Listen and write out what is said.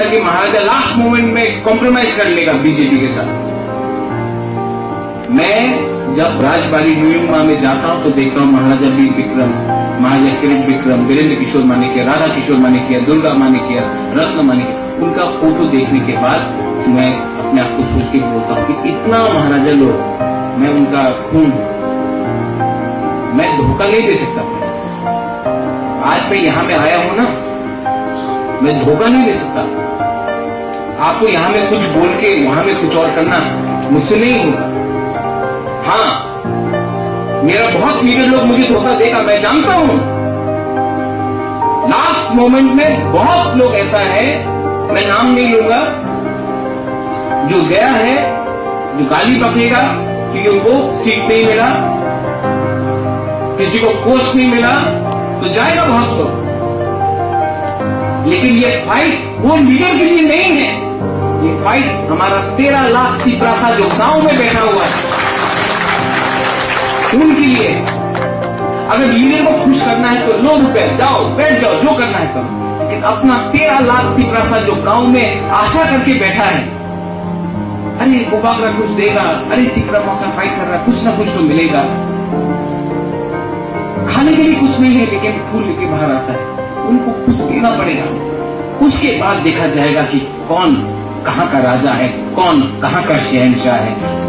कि महाराजा last moment में compromise कर लेगा बीजेपी के साथ। मैं जब राजबाड़ी न्यूयॉर्क में जाता हूं तो देखता हूं महाराजा वीर विक्रम, महाराजा किरीट विक्रम, वीरेंद्र किशोर माणिक्य, राधा किशोर माणिक्य, दुर्गा माणिक्य, रत्न माणिक्य, उनका फोटो देखने के बाद मैं अपने आप को सोच के बोलता हूं कि इतना महाराजा लोग, मैं उनका खून, मैं धोखा नहीं दे सकता। आज मैं यहां में आया हूं ना, मैं धोखा नहीं दे सकता। आपको यहां में कुछ बोल के वहां में कुछ और करना मुझसे नहीं होगा। हाँ, मेरा बहुत लीडर लोग मुझे धोखा देगा, मैं जानता हूं। लास्ट मोमेंट में बहुत लोग ऐसा है, मैं नाम नहीं लूंगा, जो गया है, जो गाली बकेगा क्योंकि उनको सीट नहीं मिला, किसी को पोस्ट नहीं मिला, तो जाएगा बहुत लोग। लेकिन ये फाइट वो लीडर के लिए नहीं है, ये फाइट हमारा 13 लाख की प्रासा जो गांव में बैठा हुआ है उनके लिए। अगर लीडर को खुश करना है तो लो रुपए, जाओ बैठ जाओ, जो करना है करो। लेकिन अपना 13 लाख की प्रासा जो गांव में आशा करके बैठा है, अरे गोबागरा कुछ देगा, अरे तिकरा मौका फाइट कर रहा है, कुछ ना कुछ तो मिलेगा। खाने के लिए कुछ नहीं है लेकिन फूल लेके बाहर आता है, उनको कुछ देना पड़ेगा। उसके बाद देखा जाएगा कि कौन कहां का राजा है, कौन कहां का शहंशाह है।